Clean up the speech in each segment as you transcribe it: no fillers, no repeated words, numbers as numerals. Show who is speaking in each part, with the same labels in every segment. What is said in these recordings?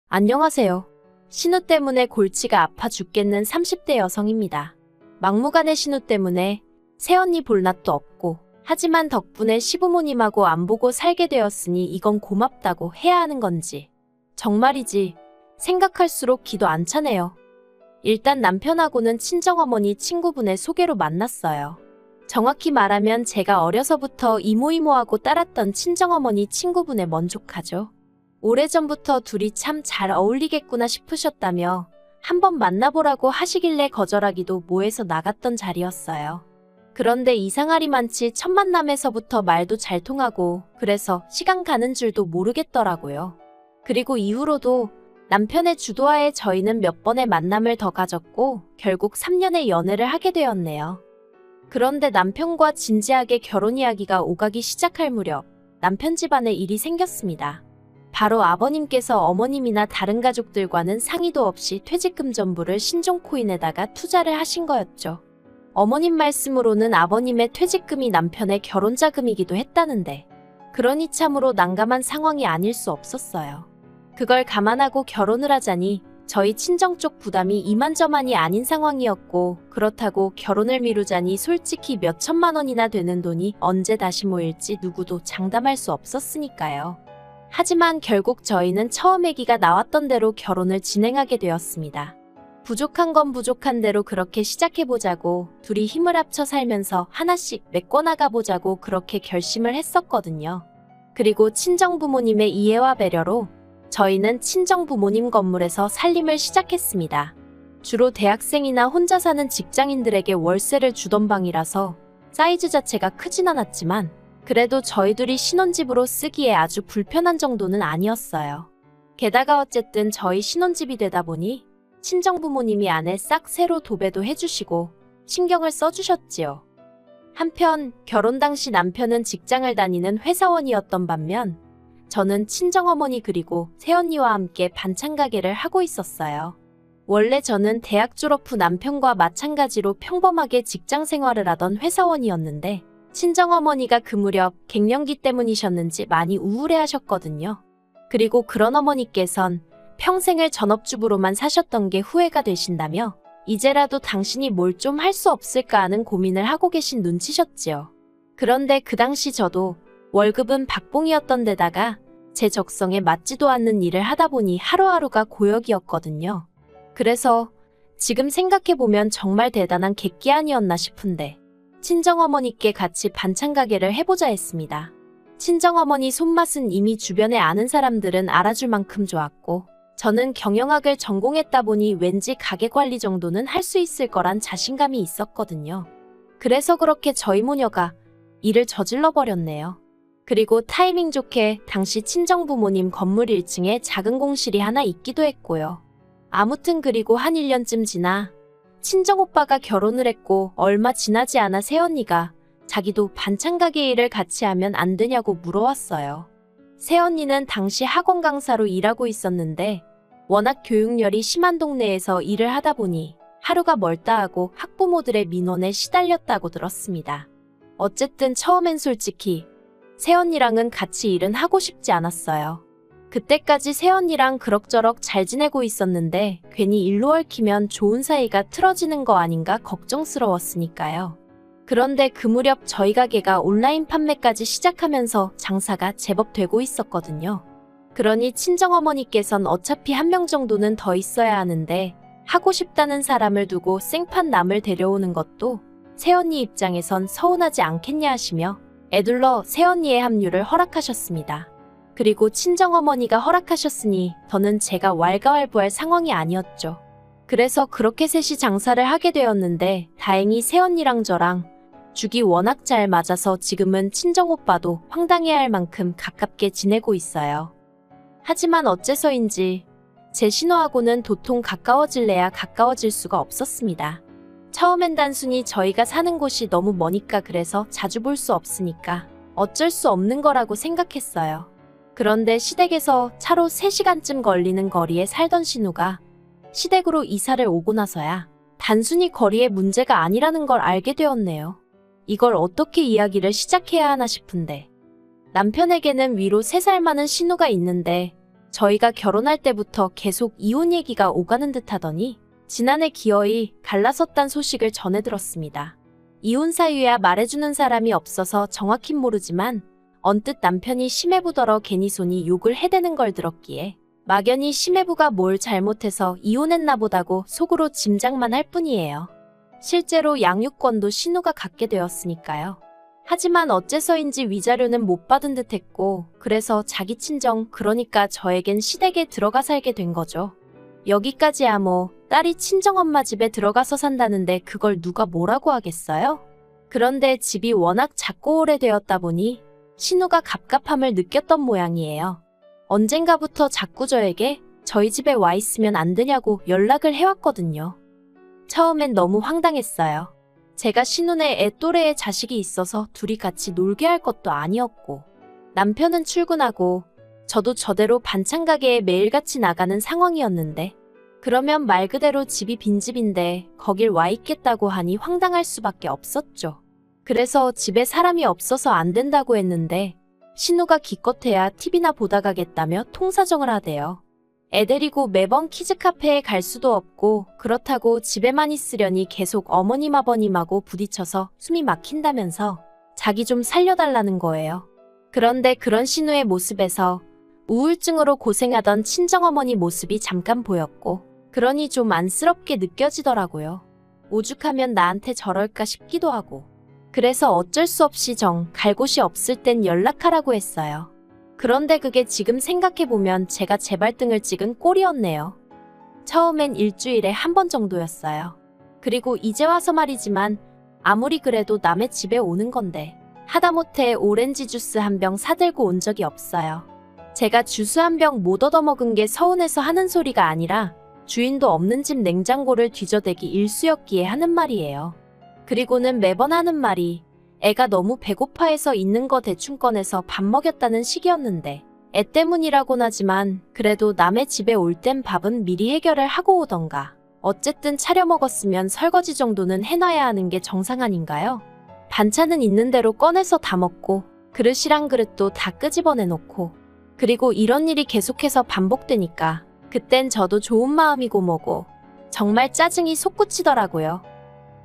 Speaker 1: 안녕하세요. 신우 때문에 골치가 아파 죽겠는 30대 여성입니다. 막무가내 신우 때문에 새언니 볼낯도 없고, 하지만 덕분에 시부모님하고 안 보고 살게 되었으니 이건 고맙다고 해야 하는 건지. 정말이지 생각할수록 기도 안 차네요. 일단 남편하고는 친정어머니 친구분의 소개로 만났어요. 정확히 말하면 제가 어려서부터 이모이모하고 따랐던 친정어머니 친구분에 먼족하죠. 오래전부터 둘이 참 잘 어울리겠구나 싶으셨다며 한번 만나보라고 하시길래 거절하기도 뭐해서 나갔던 자리였어요. 그런데 이상하리만치 첫 만남에서부터 말도 잘 통하고, 그래서 시간 가는 줄도 모르겠더라고요. 그리고 이후로도 남편의 주도하에 저희는 몇 번의 만남을 더 가졌고 결국 3년의 연애를 하게 되었네요. 그런데 남편과 진지하게 결혼 이야기가 오가기 시작할 무렵 남편 집안에 일이 생겼습니다. 바로 아버님께서 어머님이나 다른 가족들과는 상의도 없이 퇴직금 전부를 신종코인에다가 투자를 하신 거였죠. 어머님 말씀으로는 아버님의 퇴직금이 남편의 결혼자금이기도 했다는데, 그러니 참으로 난감한 상황이 아닐 수 없었어요. 그걸 감안하고 결혼을 하자니 저희 친정 쪽 부담이 이만저만이 아닌 상황이었고, 그렇다고 결혼을 미루자니 솔직히 몇 천만 원이나 되는 돈이 언제 다시 모일지 누구도 장담할 수 없었으니까요. 하지만 결국 저희는 처음 아기가 나왔던 대로 결혼을 진행하게 되었습니다. 부족한 건 부족한 대로 그렇게 시작해보자고, 둘이 힘을 합쳐 살면서 하나씩 메꿔나가보자고 그렇게 결심을 했었거든요. 그리고 친정부모님의 이해와 배려로 저희는 친정부모님 건물에서 살림을 시작했습니다. 주로 대학생이나 혼자 사는 직장인들에게 월세를 주던 방이라서 사이즈 자체가 크진 않았지만 그래도 저희 둘이 신혼집으로 쓰기에 아주 불편한 정도는 아니었어요. 게다가 어쨌든 저희 신혼집이 되다 보니 친정부모님이 안에 싹 새로 도배도 해주시고 신경을 써주셨지요. 한편 결혼 당시 남편은 직장을 다니는 회사원이었던 반면 저는 친정어머니 그리고 새언니와 함께 반찬 가게를 하고 있었어요. 원래 저는 대학 졸업 후 남편과 마찬가지로 평범하게 직장 생활을 하던 회사원이었는데 친정어머니가 그 무렵 갱년기 때문이셨는지 많이 우울해하셨거든요. 그리고 그런 어머니께선 평생을 전업주부로만 사셨던 게 후회가 되신다며 이제라도 당신이 뭘 좀 할 수 없을까 하는 고민을 하고 계신 눈치셨지요. 그런데 그 당시 저도 월급은 박봉이었던 데다가 제 적성에 맞지도 않는 일을 하다 보니 하루하루가 고역이었거든요. 그래서 지금 생각해보면 정말 대단한 객기 아니었나 싶은데 친정어머니께 같이 반찬 가게를 해보자 했습니다. 친정어머니 손맛은 이미 주변에 아는 사람들은 알아줄 만큼 좋았고 저는 경영학을 전공했다 보니 왠지 가게 관리 정도는 할 수 있을 거란 자신감이 있었거든요. 그래서 그렇게 저희 모녀가 일을 저질러 버렸네요. 그리고 타이밍 좋게 당시 친정부모님 건물 1층에 작은 공실이 하나 있기도 했고요. 아무튼 그리고 한 1년쯤 지나 친정오빠가 결혼을 했고 얼마 지나지 않아 새언니가 자기도 반찬 가게 일을 같이 하면 안 되냐고 물어왔어요. 새언니는 당시 학원 강사로 일하고 있었는데 워낙 교육열이 심한 동네에서 일을 하다 보니 하루가 멀다 하고 학부모들의 민원에 시달렸다고 들었습니다. 어쨌든 처음엔 솔직히 새언니랑은 같이 일은 하고 싶지 않았어요. 그때까지 새언니랑 그럭저럭 잘 지내고 있었는데 괜히 일로 얽히면 좋은 사이가 틀어지는 거 아닌가 걱정스러웠으니까요. 그런데 그 무렵 저희 가게가 온라인 판매까지 시작하면서 장사가 제법 되고 있었거든요. 그러니 친정어머니께선 어차피 한 명 정도는 더 있어야 하는데 하고 싶다는 사람을 두고 생판 남을 데려오는 것도 새언니 입장에선 서운하지 않겠냐 하시며 애둘러 새언니의 합류를 허락하셨습니다. 그리고 친정어머니가 허락하셨으니 더는 제가 왈가왈부할 상황이 아니었죠. 그래서 그렇게 셋이 장사를 하게 되었는데 다행히 새언니랑 저랑 죽이 워낙 잘 맞아서 지금은 친정오빠도 황당해할 만큼 가깝게 지내고 있어요. 하지만 어째서인지 제 신호하고는 도통 가까워질래야 가까워질 수가 없었습니다. 처음엔 단순히 저희가 사는 곳이 너무 머니까 그래서 자주 볼 수 없으니까 어쩔 수 없는 거라고 생각했어요. 그런데 시댁에서 차로 3시간쯤 걸리는 거리에 살던 신우가 시댁으로 이사를 오고 나서야 단순히 거리의 문제가 아니라는 걸 알게 되었네요. 이걸 어떻게 이야기를 시작해야 하나 싶은데 남편에게는 위로 3살 많은 신우가 있는데 저희가 결혼할 때부터 계속 이혼 얘기가 오가는 듯 하더니 지난해 기어이 갈라섰단 소식을 전해 들었습니다. 이혼 사유야 말해주는 사람이 없어서 정확힌 모르지만 언뜻 남편이 심해부더러 괜히 손이 욕을 해대는 걸 들었기에 막연히 심해부가 뭘 잘못해서 이혼했나 보다고 속으로 짐작만 할 뿐이에요. 실제로 양육권도 신우가 갖게 되었으니까요. 하지만 어째서인지 위자료는 못 받은 듯 했고 그래서 자기 친정 그러니까 저에겐 시댁에 들어가 살게 된 거죠. 여기까지야 뭐 딸이 친정엄마 집에 들어가서 산다는데 그걸 누가 뭐라고 하겠어요? 그런데 집이 워낙 작고 오래되었다 보니 신우가 갑갑함을 느꼈던 모양이에요. 언젠가부터 자꾸 저에게 저희 집에 와 있으면 안 되냐고 연락을 해왔거든요. 처음엔 너무 황당했어요. 제가 신혼에 애 또래의 자식이 있어서 둘이 같이 놀게 할 것도 아니었고 남편은 출근하고 저도 저대로 반찬 가게에 매일같이 나가는 상황이었는데 그러면 말 그대로 집이 빈집인데 거길 와 있겠다고 하니 황당할 수밖에 없었죠. 그래서 집에 사람이 없어서 안 된다고 했는데 신우가 기껏해야 TV나 보다 가겠다며 통사정을 하대요. 애 데리고 매번 키즈카페에 갈 수도 없고 그렇다고 집에만 있으려니 계속 어머님 아버님하고 부딪혀서 숨이 막힌다면서 자기 좀 살려달라는 거예요. 그런데 그런 신우의 모습에서 우울증으로 고생하던 친정어머니 모습이 잠깐 보였고 그러니 좀 안쓰럽게 느껴지더라고요. 오죽하면 나한테 저럴까 싶기도 하고 그래서 어쩔 수 없이 갈 곳이 없을 땐 연락하라고 했어요. 그런데 그게 지금 생각해보면 제가 제 발등을 찍은 꼴이었네요. 처음엔 일주일에 한 번 정도였어요. 그리고 이제 와서 말이지만 아무리 그래도 남의 집에 오는 건데 하다못해 오렌지 주스 한 병 사들고 온 적이 없어요. 제가 주스 한 병 못 얻어먹은 게 서운해서 하는 소리가 아니라 주인도 없는 집 냉장고를 뒤져대기 일쑤였기에 하는 말이에요. 그리고는 매번 하는 말이 애가 너무 배고파해서 있는 거 대충 꺼내서 밥 먹였다는 식이었는데 애 때문이라곤 하지만 그래도 남의 집에 올 땐 밥은 미리 해결을 하고 오던가 어쨌든 차려 먹었으면 설거지 정도는 해놔야 하는 게 정상 아닌가요? 반찬은 있는 대로 꺼내서 다 먹고 그릇이랑 그릇도 다 끄집어내놓고 그리고 이런 일이 계속해서 반복되니까 그땐 저도 좋은 마음이고 뭐고 정말 짜증이 솟구치더라고요.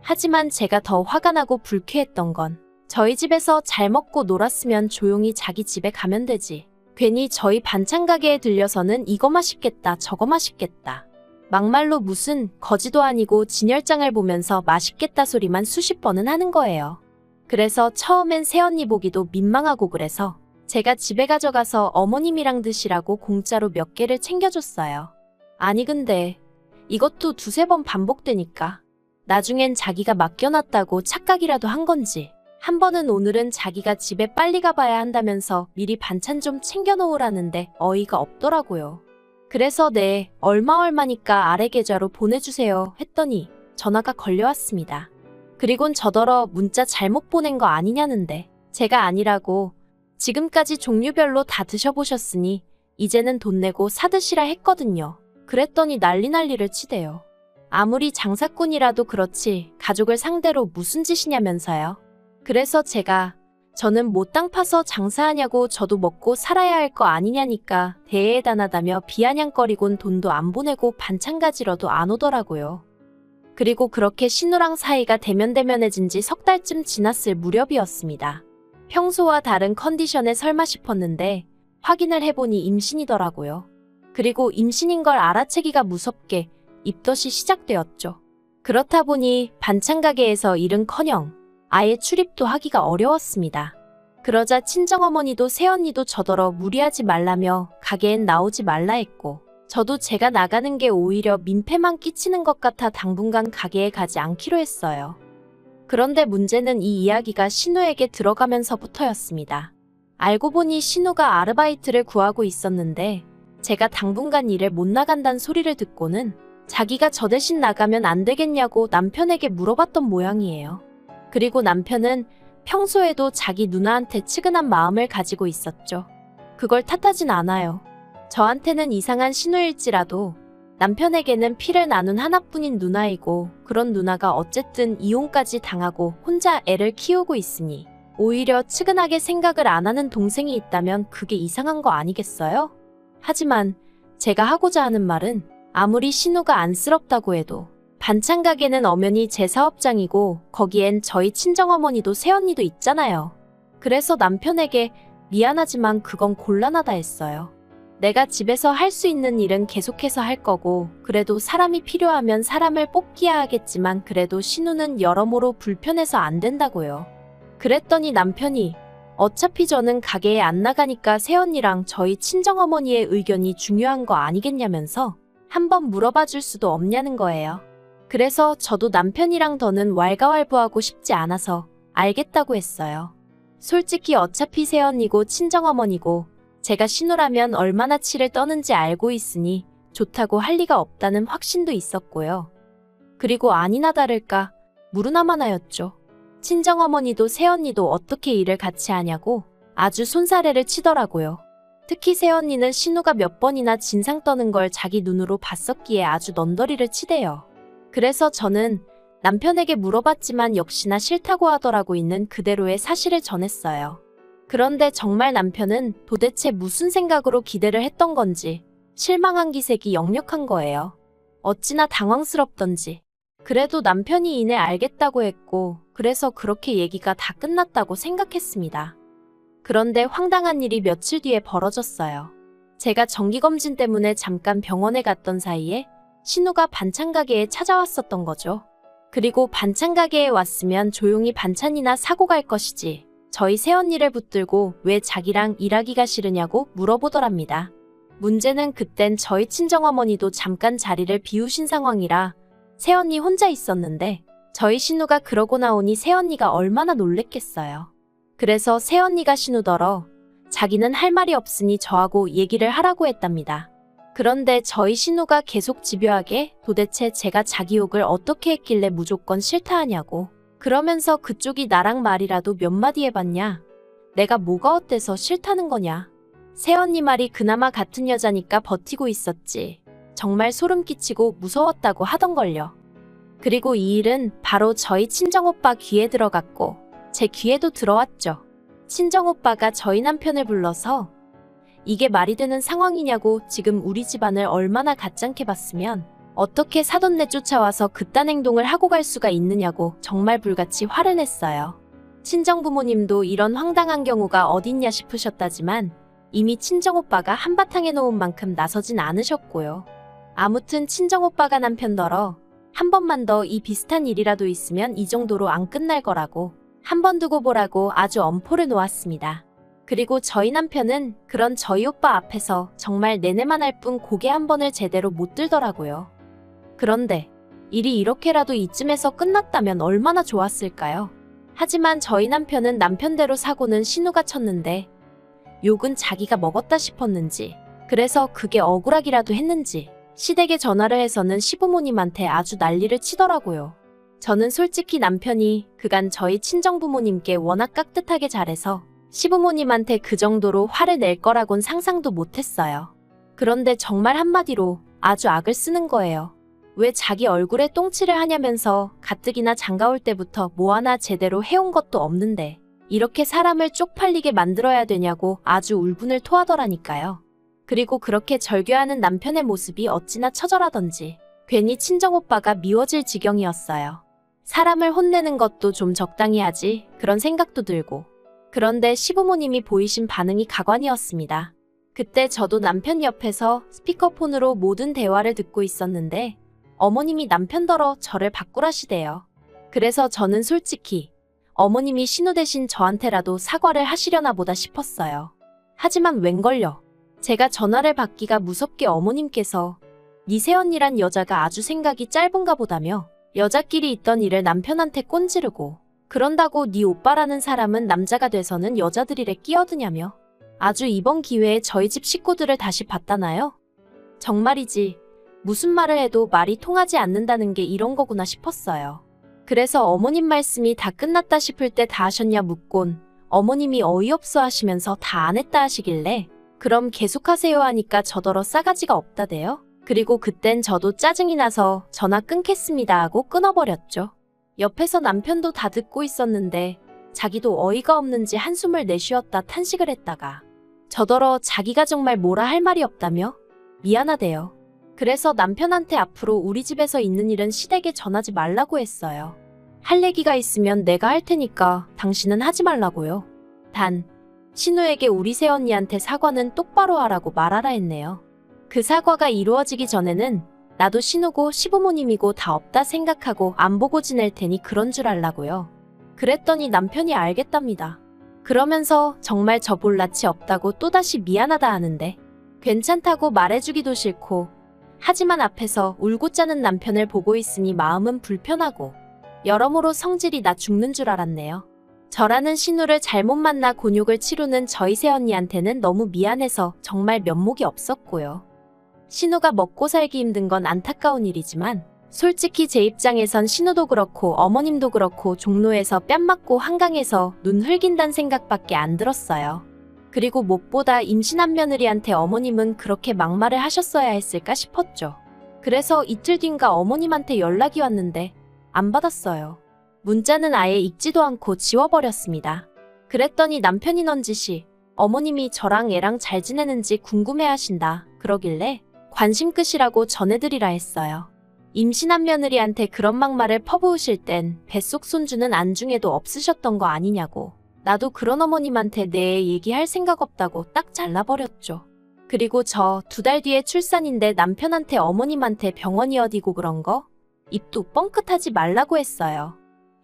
Speaker 1: 하지만 제가 더 화가 나고 불쾌했던 건 저희 집에서 잘 먹고 놀았으면 조용히 자기 집에 가면 되지. 괜히 저희 반찬 가게에 들려서는 이거 맛있겠다 저거 맛있겠다. 막말로 무슨 거지도 아니고 진열장을 보면서 맛있겠다 소리만 수십 번은 하는 거예요. 그래서 처음엔 새언니 보기도 민망하고 그래서 제가 집에 가져가서 어머님이랑 드시라고 공짜로 몇 개를 챙겨줬어요. 아니 근데 이것도 두세 번 반복되니까 나중엔 자기가 맡겨놨다고 착각이라도 한 건지 한 번은 오늘은 자기가 집에 빨리 가봐야 한다면서 미리 반찬 좀 챙겨놓으라는데 어이가 없더라고요. 그래서 네, 얼마니까 아래 계좌로 보내주세요 했더니 전화가 걸려왔습니다. 그리곤 저더러 문자 잘못 보낸 거 아니냐는데 제가 아니라고 지금까지 종류별로 다 드셔보셨으니 이제는 돈 내고 사드시라 했거든요. 그랬더니 난리를 치대요. 아무리 장사꾼이라도 그렇지 가족을 상대로 무슨 짓이냐면서요. 그래서 저는 뭐 땅 파서 장사하냐고 저도 먹고 살아야 할 거 아니냐니까 대해단하다며 비아냥거리곤 돈도 안 보내고 반찬 가지러도 안 오더라고요. 그리고 그렇게 신우랑 사이가 대면대면해진 지 석 달쯤 지났을 무렵이었습니다. 평소와 다른 컨디션에 설마 싶었는데 확인을 해보니 임신이더라고요. 그리고 임신인 걸 알아채기가 무섭게 입덧이 시작되었죠. 그렇다 보니 반찬 가게에서 일은커녕 아예 출입도 하기가 어려웠습니다. 그러자 친정어머니도 새언니도 저더러 무리하지 말라며 가게엔 나오지 말라 했고 저도 제가 나가는 게 오히려 민폐만 끼치는 것 같아 당분간 가게에 가지 않기로 했어요. 그런데 문제는 이 이야기가 신우에게 들어가면서부터였습니다. 알고 보니 신우가 아르바이트를 구하고 있었는데 제가 당분간 일을 못 나간다는 소리를 듣고는 자기가 저 대신 나가면 안 되겠냐고 남편에게 물어봤던 모양이에요. 그리고 남편은 평소에도 자기 누나한테 측은한 마음을 가지고 있었죠. 그걸 탓하진 않아요. 저한테는 이상한 신우일지라도 남편에게는 피를 나눈 하나뿐인 누나이고 그런 누나가 어쨌든 이혼까지 당하고 혼자 애를 키우고 있으니 오히려 측은하게 생각을 안 하는 동생이 있다면 그게 이상한 거 아니겠어요? 하지만 제가 하고자 하는 말은 아무리 신우가 안쓰럽다고 해도 반찬 가게는 엄연히 제 사업장이고 거기엔 저희 친정어머니도 새언니도 있잖아요. 그래서 남편에게 미안하지만 그건 곤란하다 했어요. 내가 집에서 할 수 있는 일은 계속해서 할 거고 그래도 사람이 필요하면 사람을 뽑기야 하겠지만 그래도 신우는 여러모로 불편해서 안 된다고요. 그랬더니 남편이 어차피 저는 가게에 안 나가니까 새언니랑 저희 친정어머니의 의견이 중요한 거 아니겠냐면서 한번 물어봐 줄 수도 없냐는 거예요. 그래서 저도 남편이랑 더는 왈가왈부하고 싶지 않아서 알겠다고 했어요. 솔직히 어차피 새언니고 친정어머니고 제가 신우라면 얼마나 치를 떠는지 알고 있으니 좋다고 할 리가 없다는 확신도 있었고요. 그리고 아니나 다를까 무르나만 하였죠. 친정어머니도 새언니도 어떻게 일을 같이 하냐고 아주 손사래를 치더라고요. 특히 새언니는 신우가 몇 번이나 진상 떠는 걸 자기 눈으로 봤었기에 아주 넌더리를 치대요. 그래서 저는 남편에게 물어봤지만 역시나 싫다고 하더라고 있는 그대로의 사실을 전했어요. 그런데 정말 남편은 도대체 무슨 생각으로 기대를 했던 건지 실망한 기색이 역력한 거예요. 어찌나 당황스럽던지. 그래도 남편이 이내 알겠다고 했고 그래서 그렇게 얘기가 다 끝났다고 생각했습니다. 그런데 황당한 일이 며칠 뒤에 벌어졌어요. 제가 정기검진 때문에 잠깐 병원에 갔던 사이에 신우가 반찬 가게에 찾아왔었던 거죠. 그리고 반찬 가게에 왔으면 조용히 반찬이나 사고 갈 것이지 저희 새언니를 붙들고 왜 자기랑 일하기가 싫으냐고 물어보더랍니다. 문제는 그땐 저희 친정어머니도 잠깐 자리를 비우신 상황이라 새언니 혼자 있었는데 저희 신우가 그러고 나오니 새언니가 얼마나 놀랬겠어요. 그래서 새언니가 신우더러 자기는 할 말이 없으니 저하고 얘기를 하라고 했답니다. 그런데 저희 신우가 계속 집요하게 도대체 제가 자기 욕을 어떻게 했길래 무조건 싫다 하냐고 그러면서 그쪽이 나랑 말이라도 몇 마디 해봤냐? 내가 뭐가 어때서 싫다는 거냐? 새언니 말이 그나마 같은 여자니까 버티고 있었지. 정말 소름 끼치고 무서웠다고 하던걸요. 그리고 이 일은 바로 저희 친정오빠 귀에 들어갔고 제 귀에도 들어왔죠. 친정오빠가 저희 남편을 불러서 이게 말이 되는 상황이냐고 지금 우리 집안을 얼마나 가짱게 봤으면 어떻게 사돈네 쫓아와서 그딴 행동을 하고 갈 수가 있느냐고 정말 불같이 화를 냈어요. 친정부모님도 이런 황당한 경우가 어딨냐 싶으셨다지만 이미 친정오빠가 한바탕 해놓은 만큼 나서진 않으셨고요. 아무튼 친정오빠가 남편더러 한 번만 더 이 비슷한 일이라도 있으면 이 정도로 안 끝날 거라고 한 번 두고 보라고 아주 엄포를 놓았습니다. 그리고 저희 남편은 그런 저희 오빠 앞에서 정말 내내만 할 뿐 고개 한 번을 제대로 못 들더라고요. 그런데 일이 이렇게라도 이쯤에서 끝났다면 얼마나 좋았을까요? 하지만 저희 남편은 남편대로 사고는 신우가 쳤는데 욕은 자기가 먹었다 싶었는지 그래서 그게 억울하기라도 했는지 시댁에 전화를 해서는 시부모님한테 아주 난리를 치더라고요. 저는 솔직히 남편이 그간 저희 친정부모님께 워낙 깍듯하게 잘해서 시부모님한테 그 정도로 화를 낼 거라곤 상상도 못했어요. 그런데 정말 한마디로 아주 악을 쓰는 거예요. 왜 자기 얼굴에 똥칠을 하냐면서 가뜩이나 장가올 때부터 뭐 하나 제대로 해온 것도 없는데 이렇게 사람을 쪽팔리게 만들어야 되냐고 아주 울분을 토하더라니까요. 그리고 그렇게 절규하는 남편의 모습이 어찌나 처절하던지 괜히 친정오빠가 미워질 지경이었어요. 사람을 혼내는 것도 좀 적당히 하지 그런 생각도 들고 그런데 시부모님이 보이신 반응이 가관이었습니다. 그때 저도 남편 옆에서 스피커폰으로 모든 대화를 듣고 있었는데 어머님이 남편더러 저를 바꾸라시대요. 그래서 저는 솔직히 어머님이 신우 대신 저한테라도 사과를 하시려나 보다 싶었어요. 하지만 웬걸요. 제가 전화를 받기가 무섭게 어머님께서 네 새언니란 여자가 아주 생각이 짧은가 보다며 여자끼리 있던 일을 남편한테 꼰지르고 그런다고 네 오빠라는 사람은 남자가 돼서는 여자들 일에 끼어드냐며 아주 이번 기회에 저희 집 식구들을 다시 봤다나요? 정말이지 무슨 말을 해도 말이 통하지 않는다는 게 이런 거구나 싶었어요. 그래서 어머님 말씀이 다 끝났다 싶을 때 다 하셨냐 묻곤 어머님이 어이없어 하시면서 다 안 했다 하시길래 그럼 계속하세요 하니까 저더러 싸가지가 없다대요. 그리고 그땐 저도 짜증이 나서 전화 끊겠습니다 하고 끊어버렸죠. 옆에서 남편도 다 듣고 있었는데 자기도 어이가 없는지 한숨을 내쉬었다 탄식을 했다가 저더러 자기가 정말 뭐라 할 말이 없다며 미안하대요. 그래서 남편한테 앞으로 우리 집에서 있는 일은 시댁에 전하지 말라고 했어요. 할 얘기가 있으면 내가 할 테니까 당신은 하지 말라고요. 단, 신우에게 우리 새언니한테 사과는 똑바로 하라고 말하라 했네요. 그 사과가 이루어지기 전에는 나도 신우고 시부모님이고 다 없다 생각하고 안 보고 지낼 테니 그런 줄 알라고요. 그랬더니 남편이 알겠답니다. 그러면서 정말 저 볼 낯이 없다고 또다시 미안하다 하는데 괜찮다고 말해주기도 싫고 하지만 앞에서 울고 짜는 남편을 보고 있으니 마음은 불편하고 여러모로 성질이 나 죽는 줄 알았네요. 저라는 신우를 잘못 만나 곤욕을 치르는 저희 새언니한테는 너무 미안해서 정말 면목이 없었고요. 신우가 먹고 살기 힘든 건 안타까운 일이지만 솔직히 제 입장에선 신우도 그렇고 어머님도 그렇고 종로에서 뺨 맞고 한강에서 눈 흘긴다는 생각밖에 안 들었어요. 그리고 무엇보다 임신한 며느리한테 어머님은 그렇게 막말을 하셨어야 했을까 싶었죠. 그래서 이틀 뒤인가 어머님한테 연락이 왔는데 안 받았어요. 문자는 아예 읽지도 않고 지워버렸습니다. 그랬더니 남편이 넌지시 어머님이 저랑 애랑 잘 지내는지 궁금해하신다 그러길래 관심 끄시라고 전해드리라 했어요. 임신한 며느리한테 그런 막말을 퍼부으실 땐 뱃속 손주는 안중에도 없으셨던 거 아니냐고. 나도 그런 어머님한테 내 얘기할 생각 없다고 딱 잘라버렸죠. 그리고 저 2달 뒤에 출산인데 남편한테 어머님한테 병원이 어디고 그런 거? 입도 뻥끗하지 말라고 했어요.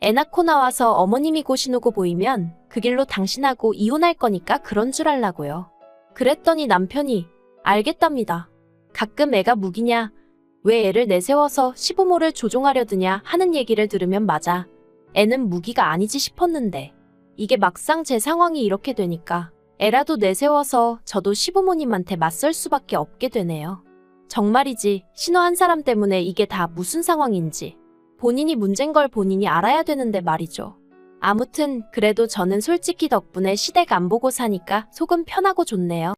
Speaker 1: 애 낳고 나와서 어머님이고 신우고 보이면 그 길로 당신하고 이혼할 거니까 그런 줄 알라고요. 그랬더니 남편이 알겠답니다. 가끔 애가 무기냐? 왜 애를 내세워서 시부모를 조종하려 드냐 하는 얘기를 들으면 맞아. 애는 무기가 아니지 싶었는데 이게 막상 제 상황이 이렇게 되니까 애라도 내세워서 저도 시부모님한테 맞설 수밖에 없게 되네요. 정말이지 신우 한 사람 때문에 이게 다 무슨 상황인지 본인이 문제인 걸 본인이 알아야 되는데 말이죠. 아무튼 그래도 저는 솔직히 덕분에 시댁 안 보고 사니까 속은 편하고 좋네요.